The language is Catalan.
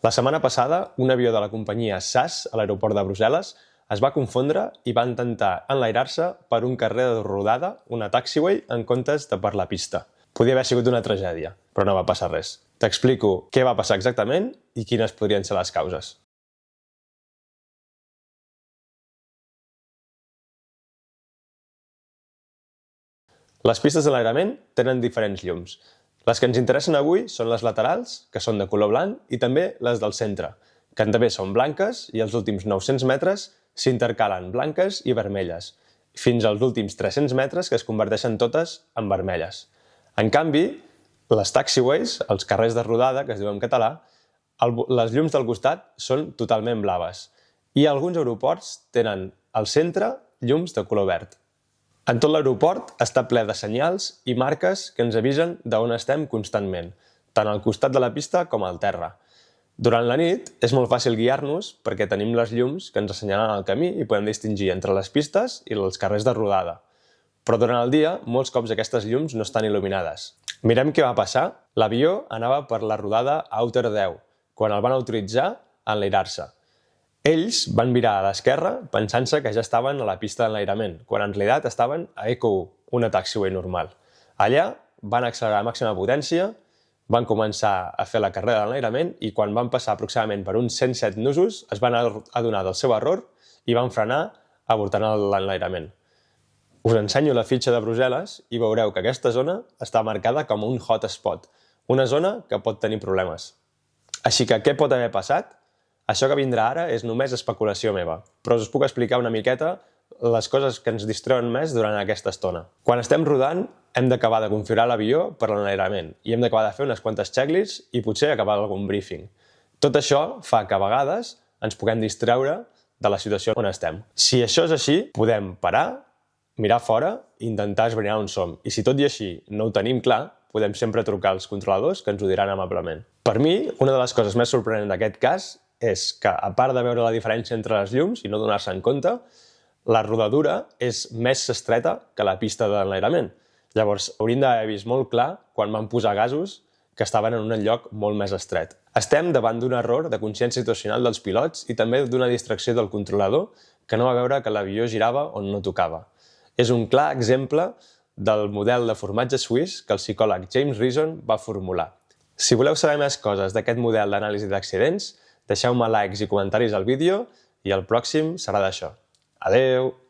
La setmana passada, un avió de la companyia SAS a l'aeroport de Brussel·les es va confondre i va intentar enlairar-se per un carrer de rodada, una taxiway, en comptes de per la pista. Podia haver sigut una tragèdia, però no va passar res. T'explico què va passar exactament i quines podrien ser les causes. Les pistes d'enlairament tenen diferents llums. Les que ens interessen avui són les laterals, que són de color blanc, i també les del centre, que també són blanques i els últims 900 metres s'intercalen blanques i vermelles, fins als últims 300 metres que es converteixen totes en vermelles. En canvi, les taxiways, els carrers de rodada, que es diu en català, les llums del costat són totalment blaves i alguns aeroports tenen al centre llums de color verd. En tot l'aeroport està ple de senyals i marques que ens avisen d'on estem constantment, tant al costat de la pista com al terra. Durant la nit és molt fàcil guiar-nos perquè tenim les llums que ens assenyalen el camí i podem distingir entre les pistes i els carrers de rodada. Però durant el dia, molts cops aquestes llums no estan il·luminades. Mirem què va passar. L'avió anava per la rodada Outer 10, quan el van autoritzar a enlairar-se. Ells van virar a l'esquerra pensant-se que ja estaven a la pista d'enlairament, quan en realitat estaven a Eco 1, una taxiway normal. Allà van accelerar a màxima potència, van començar a fer la carrera d'enlairament i quan van passar aproximadament per uns 107 nusos es van adonar del seu error i van frenar avortant l'enlairament. Us ensenyo la fitxa de Brussel·les i veureu que aquesta zona està marcada com un hotspot, una zona que pot tenir problemes. Així que què pot haver passat? Això que vindrà ara és només especulació meva, però us puc explicar una miqueta les coses que ens distreuen més durant aquesta estona. Quan estem rodant, hem d'acabar de configurar l'avió per l'enlairament i hem d'acabar de fer unes quantes checklists i potser acabar algun briefing. Tot això fa que a vegades ens puguem distreure de la situació on estem. Si això és així, podem parar, mirar fora i intentar esbrinar on som. I si tot i així no ho tenim clar, podem sempre trucar als controladors que ens ho diran amablement. Per mi, una de les coses més sorprenents d'aquest cas és que, a part de veure la diferència entre les llums i no donar-se en compte, la rodadura és més estreta que la pista d'enlairament. Llavors, hauríem d'haver vist molt clar quan van posar gasos que estaven en un lloc molt més estret. Estem davant d'un error de consciència situacional dels pilots i també d'una distracció del controlador que no va veure que l'avió girava on no tocava. És un clar exemple del model de formatge suís que el psicòleg James Reason va formular. Si voleu saber més coses d'aquest model d'anàlisi d'accidents, deixeu-me likes i comentaris al vídeo i el pròxim serà d'això. Adeu!